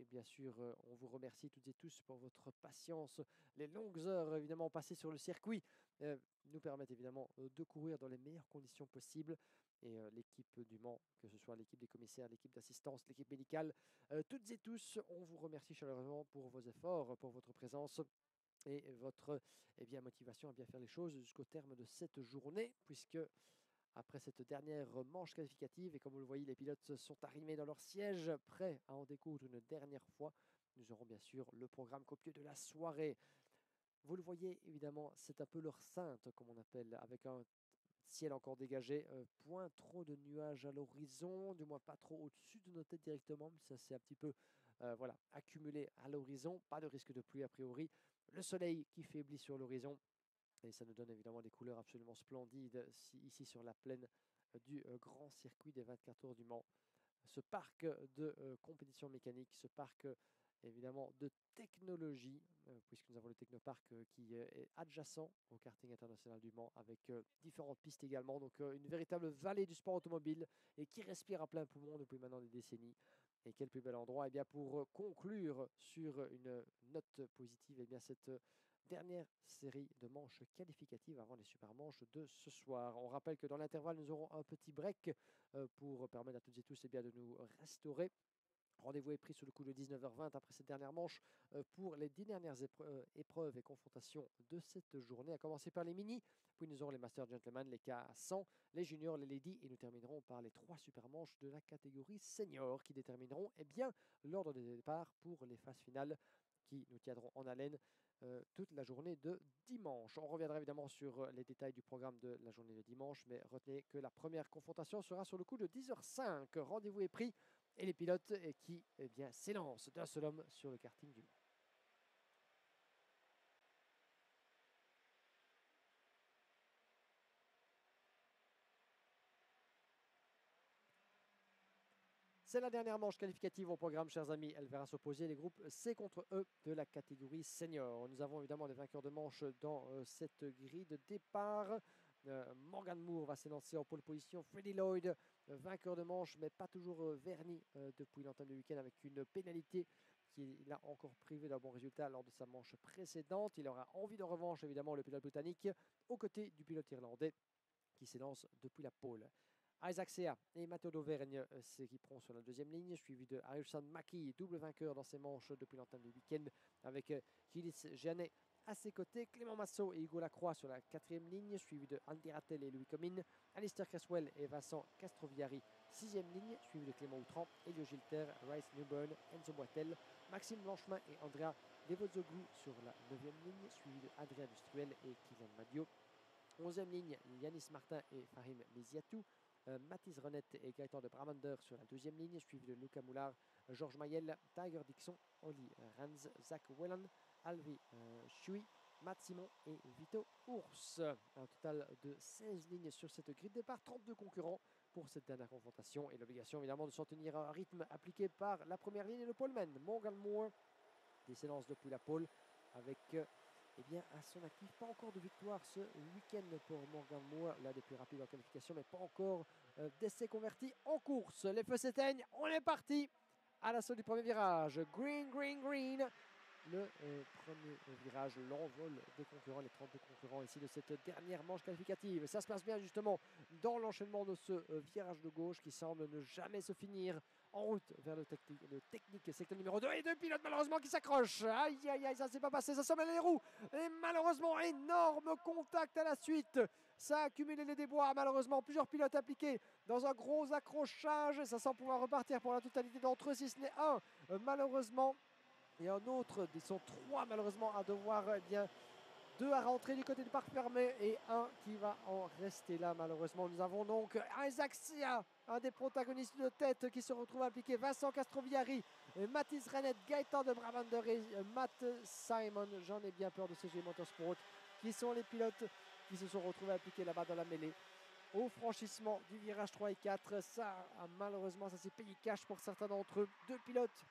et bien sûr, on vous remercie toutes et tous pour votre patience. Les longues heures, évidemment, passées sur le circuit nous permettent évidemment de courir dans les meilleures conditions possibles. Et l'équipe du Mans, que ce soit l'équipe des commissaires, l'équipe d'assistance, l'équipe médicale, toutes et tous, on vous remercie chaleureusement pour vos efforts, pour votre présence et votre motivation à bien faire les choses jusqu'au terme de cette journée, puisque après cette dernière manche qualificative, et comme vous le voyez, les pilotes sont arrimés dans leur siège, prêts à en découdre une dernière fois. Nous aurons bien sûr le programme copieux de la soirée. Vous le voyez, évidemment, c'est un peu leur sainte, comme on appelle, avec un ciel encore dégagé, point trop de nuages à l'horizon, du moins pas trop au-dessus de nos têtes directement, mais ça s'est un petit peu voilà, accumulé à l'horizon. Pas de risque de pluie a priori. Le soleil qui faiblit sur l'horizon. Et ça nous donne évidemment des couleurs absolument splendides ici sur la plaine du grand circuit des 24 Tours du Mans. Ce parc de compétition mécanique, ce parc évidemment de technologie, puisque nous avons le Technoparc qui est adjacent au karting international du Mans, avec différentes pistes également. Donc une véritable vallée du sport automobile et qui respire à plein poumon depuis maintenant des décennies. Et quel plus bel endroit. Et bien pour conclure sur une note positive, et bien cette dernière série de manches qualificatives avant les super manches de ce soir. On rappelle que dans l'intervalle, nous aurons un petit break pour permettre à toutes et tous de nous restaurer. Rendez-vous est pris sur le coup de 19h20 après cette dernière manche pour les 10 dernières épreuves et confrontations de cette journée, à commencer par les mini, puis nous aurons les Master Gentlemen, les K100, les Juniors, les Ladies, et nous terminerons par les 3 super manches de la catégorie Senior qui détermineront l'ordre des départs pour les phases finales qui nous tiendront en haleine toute la journée de dimanche. On reviendra évidemment sur les détails du programme de la journée de dimanche, mais retenez que la première confrontation sera sur le coup de 10h05. Rendez-vous est pris et les pilotes qui s'élancent d'un seul homme sur le karting du Mans. C'est la dernière manche qualificative au programme, chers amis. Elle verra s'opposer les groupes C contre E de la catégorie senior. Nous avons évidemment des vainqueurs de manche dans cette grille de départ. Morgan Moore va s'élancer en pole position. Freddie Lloyd, vainqueur de manche, mais pas toujours verni depuis l'entame du week-end avec une pénalité qui l'a encore privé d'un bon résultat lors de sa manche précédente. Il aura envie de revanche, évidemment, le pilote britannique, aux côtés du pilote irlandais qui s'élance depuis la pole. Isaac Sea et Matteo Dauvergne s'équiperont sur la deuxième ligne, suivi de Harrison Mackie, double vainqueur dans ses manches depuis l'entame du week-end, avec Gilles Jeannet à ses côtés, Clément Massot et Hugo Lacroix sur la quatrième ligne, suivi de Andy Rattel et Louis Comines, Alistair Cresswell et Vincent Castroviari, sixième ligne, suivi de Clément Outran, Elio Gilter, Rice Newburn, Enzo Boitel, Maxime Blanchemin et Andrea Devozoglu sur la neuvième ligne, suivi de Adrien Dustruel et Kylian Madio. 11e ligne, Yanis Martin et Fahim Liziatou. Mathis Renette et Gaëtan de Bramander sur la deuxième ligne, suivi de Luca Moulard, Georges Mayel, Tiger Dixon, Oli Ranz, Zach Whelan, Alvi Chui, Matt Simon et Vito Ours. Un total de 16 lignes sur cette grille de départ, 32 concurrents pour cette dernière confrontation et l'obligation évidemment de s'en tenir à un rythme appliqué par la première ligne et le poleman. Morgan Moore, des séances depuis la pole avec à son actif, pas encore de victoire ce week-end pour Morgan Moore, l'un des plus rapides en qualification, mais pas encore d'essai converti en course. Les feux s'éteignent, on est parti à l'assaut du premier virage. Green, green, green. Le premier virage, l'envol des concurrents, les 32 concurrents ici de cette dernière manche qualificative. Ça se passe bien justement dans l'enchaînement de ce virage de gauche qui semble ne jamais se finir. En route vers le technique secteur numéro 2 et deux pilotes malheureusement qui s'accrochent. Aïe aïe aïe, ça s'est pas passé, ça semble les roues. Et malheureusement, énorme contact à la suite. Ça a accumulé les déboires malheureusement. Plusieurs pilotes impliqués dans un gros accrochage. Ça semble pouvoir repartir pour la totalité d'entre eux si ce n'est un. Malheureusement, et un autre, ils sont trois malheureusement à devoir, deux à rentrer du côté du parc fermé et un qui va en rester là malheureusement. Nous avons donc Isaac Sia, un des protagonistes de tête qui se retrouve impliqué, Vincent Castroviari, Mathis Renette, Gaëtan de Bramander et Matt Simon. J'en ai bien peur de CG Motorsport, qui sont les pilotes qui se sont retrouvés impliqués là-bas dans la mêlée. Au franchissement du virage 3 et 4, malheureusement ça s'est payé cash pour certains d'entre eux. Deux pilotes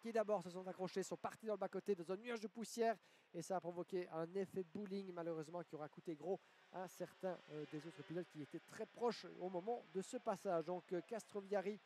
qui d'abord se sont accrochés, sont partis dans le bas-côté dans un nuage de poussière et ça a provoqué un effet bowling malheureusement qui aura coûté gros à certains des autres pilotes qui étaient très proches au moment de ce passage. Donc Castroviari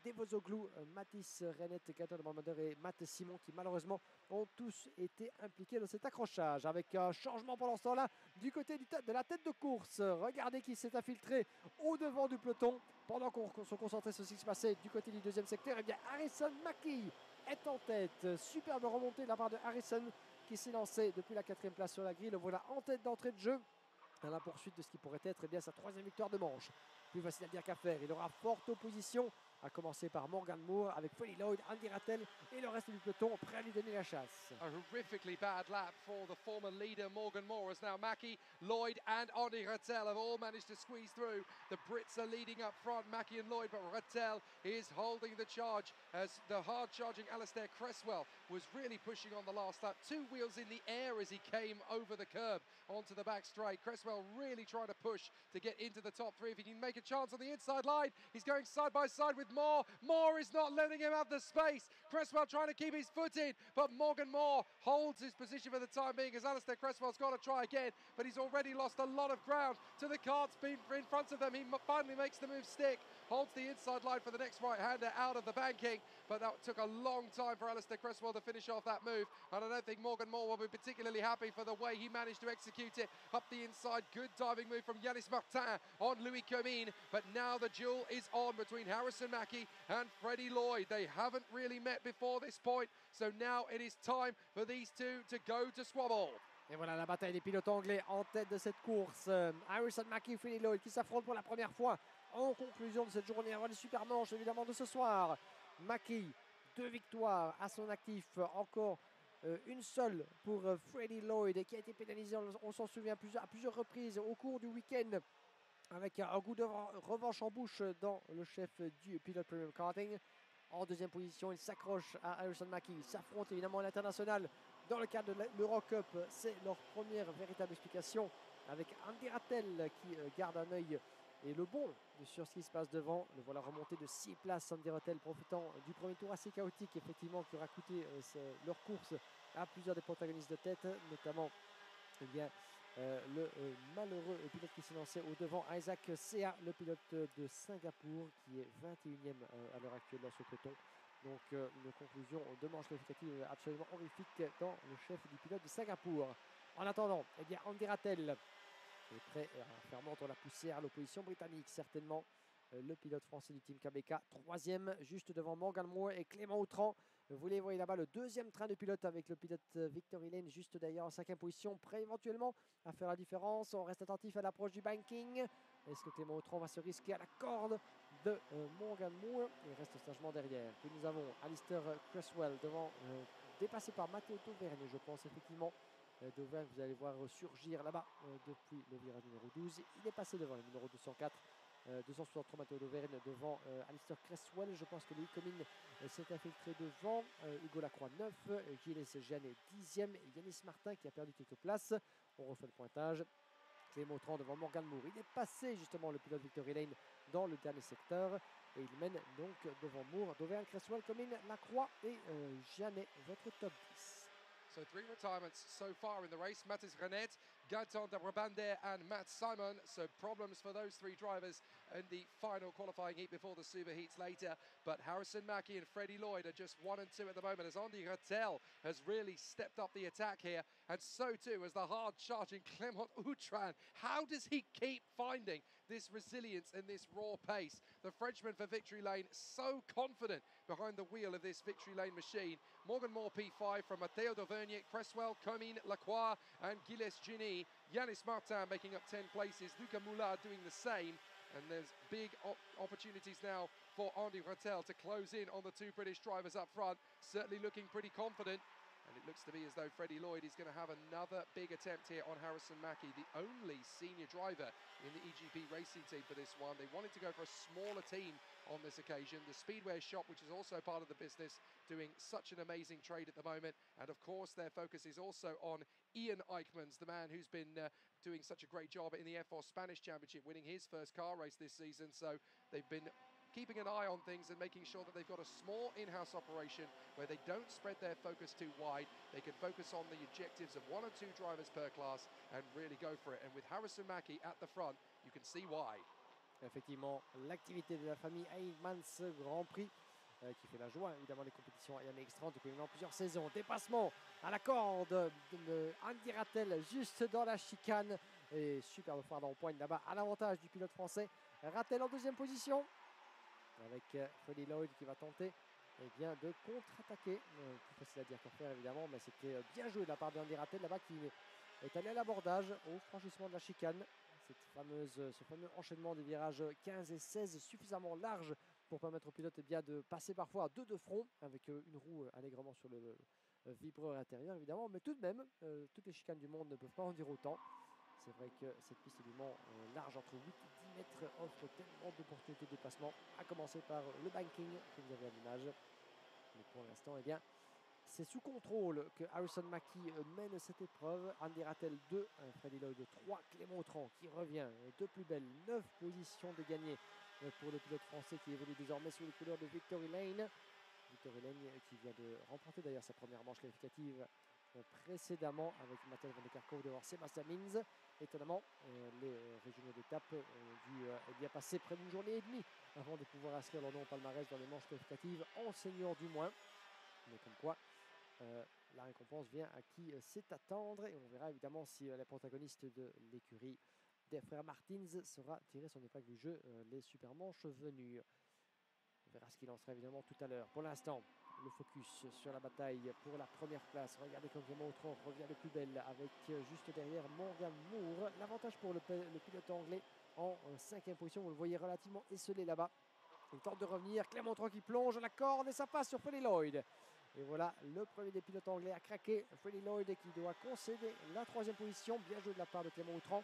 Devozoglu, Mathis Renet, Gaëtan Bramander et Matt Simon qui malheureusement ont tous été impliqués dans cet accrochage. Avec un changement pendant ce temps-là du côté de la tête de course. Regardez qui s'est infiltré au devant du peloton pendant qu'on se concentrait sur ce qui se passait du côté du deuxième secteur. Et bien Harrison Mackie est en tête. Superbe remontée de la part de Harrison qui s'est lancé depuis la 4e place sur la grille. Le voilà en tête d'entrée de jeu à la poursuite de ce qui pourrait être bien sa 3e victoire de manche. Plus facile à dire qu'à faire. Il aura forte opposition, à commencer par Morgan Moore avec Freddie Lloyd, Andy Rattel et le reste du peloton prêt à lui donner la chasse. A horrifically bad lap for the former leader Morgan Moore, as now Mackie, Lloyd and Andy Rattel have all managed to squeeze through. The Brits are leading up front, Mackie and Lloyd, but Rattel is holding the charge as the hard-charging Alistair Cresswell was really pushing on the last lap. 2 wheels in the air as he came over the curb onto the back straight. Cresswell really trying to push to get into the top 3 if he can make a chance on the inside line. He's going side by side with Moore. Moore is not letting him have the space. Cresswell trying to keep his foot in, but Morgan Moore holds his position for the time being as Alistair Cresswell's got to try again, but he's already lost a lot of ground to the carts being in front of them. He finally makes the move stick, holds the inside line for the next right-hander out of the banking, but that took a long time for Alistair Cresswell to finish off that move, and I don't think Morgan Moore will be particularly happy for the way he managed to execute it up the inside. Good diving move from Yanis Martin on Louis Comines, but now the duel is on between Harrison Mackie and Freddie Lloyd. They haven't really met before this point, so now it is time for these two to go to squabble. Et voilà la bataille des pilotes anglais en tête de cette course. Harrison Mackie et Freddie Lloyd qui s'affrontent pour la première fois en conclusion de cette journée avant les super manches évidemment de ce soir. Mackie, 2 victoires à son actif, encore une seule pour Freddie Lloyd qui a été pénalisé, on s'en souvient à plusieurs reprises au cours du week-end avec un goût de revanche en bouche dans le chef du Pilot Premium Karting. En 2e position, il s'accroche à Harrison Mackie. Ils s'affrontent évidemment à l'international dans le cadre de l'Eurocup. C'est leur première véritable explication avec Andy Rattel qui garde un œil et le bon sur ce qui se passe devant. Le voilà remonté de 6 places, Andy Rattel profitant du premier tour assez chaotique effectivement qui aura coûté leur course à plusieurs des protagonistes de tête, notamment eh bien, le malheureux pilote qui s'est lancé au devant, Isaac Sea, le pilote de Singapour qui est 21e à l'heure actuelle dans ce peloton. Donc une conclusion de manche qualificative absolument horrifique dans le chef du pilote de Singapour. En attendant, eh bien Andy Rattel est prêt à faire monter la poussière à l'opposition britannique certainement. Le pilote français du team KBK, 3e, juste devant Morgan Moore et Clément Autran. Vous les voyez là-bas, le 2e train de pilote avec le pilote Victory Lane, juste d'ailleurs en 5e position, prêt éventuellement à faire la différence. On reste attentif à l'approche du banking. Est-ce que Clément Autran va se risquer à la corde de Morgan Moore? Il reste sagement derrière. Puis nous avons Alistair Cresswell devant, dépassé par Matteo Dauvergne, je pense effectivement. Dauvergne, vous allez voir surgir là-bas depuis le virage numéro 12. Il est passé devant le numéro 204. 263 Matteo Dauvergne devant Alistair Cresswell. Je pense que Louis Comines s'est infiltré devant. Hugo Lacroix 9, Gilles Jeannet 10e. Et Yanis Martin qui a perdu quelques places. On refait le pointage. Clément Autran devant Morgan Moore. Il est passé justement le pilote Victory Lane dans le dernier secteur. Et il mène donc devant Moore, Dauvergne, Cresswell, Comines, Lacroix et Jeannet. Votre top 10. So 3 retirements so far in the race. Mathis Renet, Gaëtan de Brabander and Matt Simon. So problems for those 3 drivers in the final qualifying heat before the super heats later. But Harrison Mackie and Freddie Lloyd are just 1 and 2 at the moment as Andy Rattel has really stepped up the attack here. And so too as the hard-charging Clément Autran. How does he keep finding this resilience and this raw pace? The Frenchman for Victory Lane so confident behind the wheel of this Victory Lane machine. Morgan Moore P5 from Matteo Dauvergne, Cresswell, Comines, Lacroix and Gilles Gini. Yanis Martin making up 10 places. Luca Moulard doing the same. And there's big opportunities now for Andy Rattel to close in on the 2 British drivers up front. Certainly looking pretty confident. And it looks to be as though Freddie Lloyd is going to have another big attempt here on Harrison Mackie, the only senior driver in the EGP racing team for this one. They wanted to go for a smaller team on this occasion. The Speedway shop, which is also part of the business, doing such an amazing trade at the moment. And of course, their focus is also on Ian Eichmanns, the man who's been doing such a great job in the F4 Spanish Championship, winning his first car race this season. So they've been keeping an eye on things and making sure that they've got a small in-house operation where they don't spread their focus too wide. They can focus on the objectives of 1 or 2 drivers per class and really go for it. And with Harrison Mackie at the front, you can see why. Effectivement, l'activité de la famille Heijmans Grand Prix qui fait la joie évidemment des compétitions IMX30 depuis maintenant plusieurs saisons. Dépassement à la corde de Andy Rattel juste dans la chicane et superbe foire d'empoigne là-bas à l'avantage du pilote français. Rattel en deuxième position avec Freddie Lloyd qui va tenter bien, de contre-attaquer. Plus facile à dire qu'à faire évidemment, mais c'était bien joué de la part d'Andy Rattel là-bas qui est allé à l'abordage au franchissement de la chicane. Ce fameux enchaînement des virages 15 et 16 suffisamment large pour permettre au pilote bien, de passer parfois à deux de front avec une roue allègrement sur le vibreur intérieur évidemment, mais tout de même toutes les chicanes du monde ne peuvent pas en dire autant. C'est vrai que cette piste du Mans large entre 8 et 10 mètres offre tellement d'opportunités de dépassement, à commencer par le banking que vous avez à l'image. Mais pour l'instant, eh bien, c'est sous contrôle que Harrison Mackie mène cette épreuve. Andy Rattel 2, Freddie Lloyd 3, Clément Autran qui revient de plus belle. 9 positions de gagné pour le pilote français qui évolue désormais sous les couleurs de Victory Lane. Victory Lane qui vient de remporter d'ailleurs sa première manche qualificative précédemment avec Mathieu Van der Kerkhoff devant Sébastien Minz. Étonnamment, les régionaux d'étape ont dû bien passer près d'une journée et demie avant de pouvoir inscrire leur nom au palmarès dans les manches qualificatives, en senior du moins. Mais comme quoi, la récompense vient à qui sait attendre et on verra évidemment si la protagoniste de l'écurie des frères Martins sera tirée son épingle du jeu, les super manches venues. On verra ce qu'il en sera évidemment tout à l'heure. Pour l'instant, le focus sur la bataille pour la première place. Regardez comme Clément Autran revient de plus belle avec juste derrière Morgan Moore. L'avantage pour le pilote anglais en 5e position. Vous le voyez relativement esselé là-bas. Il tente de revenir. Clément Autran qui plonge la corde et ça passe sur Freddie Lloyd. Et voilà, le premier des pilotes anglais a craqué. Freddie Lloyd qui doit concéder la 3e position. Bien joué de la part de Clément Autran.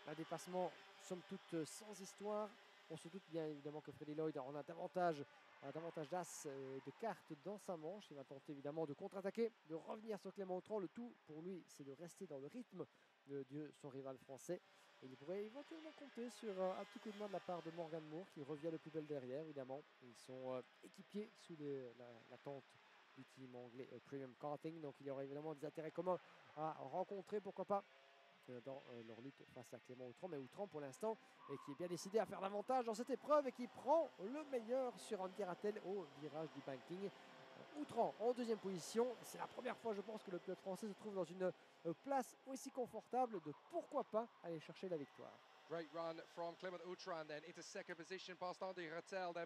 Un dépassement, somme toute, sans histoire. On se doute bien évidemment que Freddie Lloyd en a davantage d'as de cartes dans sa manche. Il va tenter évidemment de contre-attaquer, de revenir sur Clément Autran. Le tout pour lui, c'est de rester dans le rythme de son rival français. Et il pourrait éventuellement compter sur un petit coup de main de la part de Morgan Moore qui revient le plus belle derrière évidemment. Ils sont équipiers sous la tente du team anglais Premium Karting. Donc il y aura évidemment des intérêts communs à rencontrer, pourquoi pas, dans leur lutte face à Clément Autran. Mais Autran pour l'instant qui est bien décidé à faire davantage dans cette épreuve et qui prend le meilleur sur Andy Rattel au virage du banking. Autran en 2e position. C'est la première fois je pense que le pilote français se trouve dans une place aussi confortable de pourquoi pas aller chercher la victoire. Great run from Clément Autran then into 2nd position past Andy Rattel. They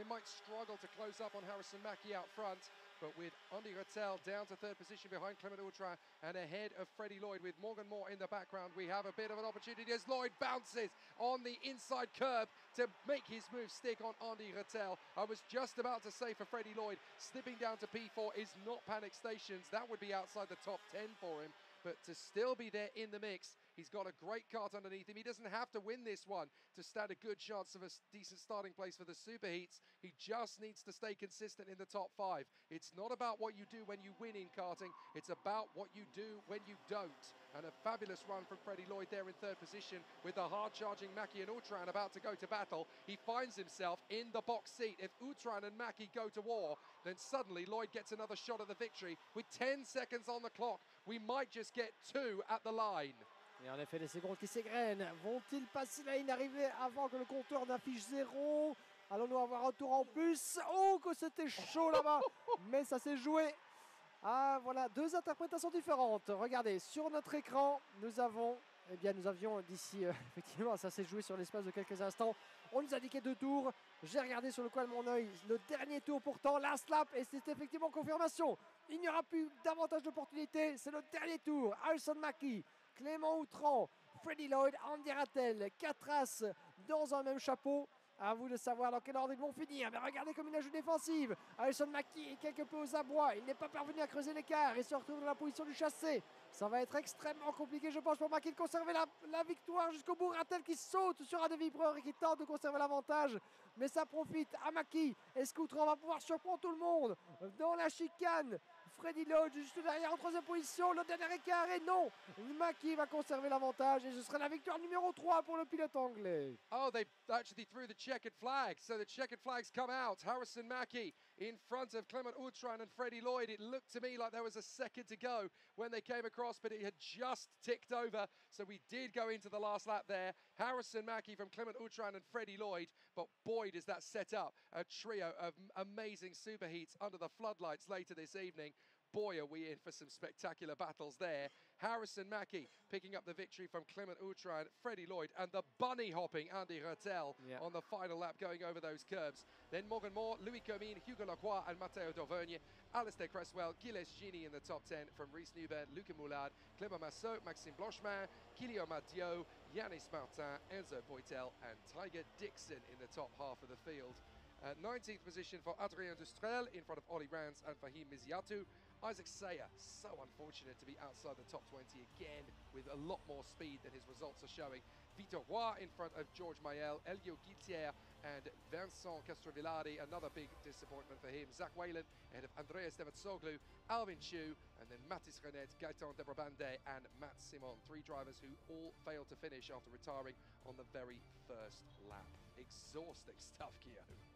might struggle to close up on Harrison Mackie out front, but with Andy Rattel down to 3rd position behind Clément Autran and ahead of Freddie Lloyd with Morgan Moore in the background, we have a bit of an opportunity as Lloyd bounces on the inside curb to make his move stick on Andy Rattel. I was just about to say for Freddie Lloyd, slipping down to P4 is not panic stations. That would be outside the top 10 for him. But to still be there in the mix, he's got a great kart underneath him. He doesn't have to win this one to stand a good chance of a decent starting place for the Superheats. He just needs to stay consistent in the top 5. It's not about what you do when you win in karting. It's about what you do when you don't. And a fabulous run from Freddie Lloyd there in 3rd position with the hard-charging Mackie and Autran about to go to battle. He finds himself in the box seat. If Autran and Mackie go to war, then suddenly Lloyd gets another shot at the victory. With 10 seconds on the clock, we might just get 2 at the line. Et en effet, les secondes qui s'égrènent. Vont-ils passer la ligne d'arrivée avant que le compteur n'affiche 0? Allons-nous avoir un tour en plus? Oh, que c'était chaud là-bas. Mais ça s'est joué. Ah, voilà, 2 interprétations différentes. Regardez, sur notre écran, nous avions d'ici, effectivement, ça s'est joué sur l'espace de quelques instants. On nous indiquait 2 tours. J'ai regardé sur le coin de mon œil le dernier tour pourtant, last lap, et c'est effectivement confirmation. Il n'y aura plus davantage d'opportunités. C'est le dernier tour. Harrison Mackie, Clément Autran, Freddie Lloyd, Andy Rattel, 4 as dans un même chapeau. À vous de savoir dans quel ordre ils vont finir. Mais regardez comme il a joué défensive. Harrison Mackie est quelque peu aux abois. Il n'est pas parvenu à creuser l'écart et se retrouve dans la position du chassé. Ça va être extrêmement compliqué, je pense, pour Mackie de conserver la victoire jusqu'au bout. Rattel qui saute sur un des vibreurs et qui tente de conserver l'avantage. Mais ça profite à Mackie. Est-ce qu'Autran va pouvoir surprendre tout le monde dans la chicane? Freddie Lloyd juste derrière en 3e position, le dernier écart et non, Mackie va conserver l'avantage et ce sera la victoire numéro 3 pour le pilote anglais. Oh, they actually threw the checkered flag, so the checkered flag's come out. Harrison Mackie in front of Clement Autran and Freddie Lloyd. It looked to me like there was a second to go when they came across, but it had just ticked over. So we did go into the last lap there. Harrison Mackie from Clement Autran and Freddie Lloyd. But boy, does that set up a trio of amazing superheats under the floodlights later this evening. Boy, are we in for some spectacular battles there. Harrison Mackie picking up the victory from Clement Autran, Freddie Lloyd, and the bunny-hopping Andy Reutel on the final lap going over those curbs. Then Morgan Moore, Louis Comines, Hugo Lacroix, and Matteo Dauvergne. Alistair Cresswell, Gilles Gini in the top 10 from Rhys Newberg, Luca Moulard, Clément Massot, Maxime Blanchemin, Guillaume Diot, Yanis Martin, Enzo Poitel, and Tiger Dixon in the top half of the field. 19th position for Adrien Dustrel in front of Ollie Rans and Fahim Miziatou. Isaac Sayer, so unfortunate to be outside the top 20 again with a lot more speed than his results are showing. Vitor Roy in front of George Mayel, Elio Guiltier and Vincent Castrovillari, another big disappointment for him. Zach Whalen ahead of Andreas Devatsoglu, Alvin Chu, and then Mathis Renet, Gaetan de Brabande and Matt Simon. Three drivers who all failed to finish after retiring on the very first lap. Exhausting stuff, Guillaume.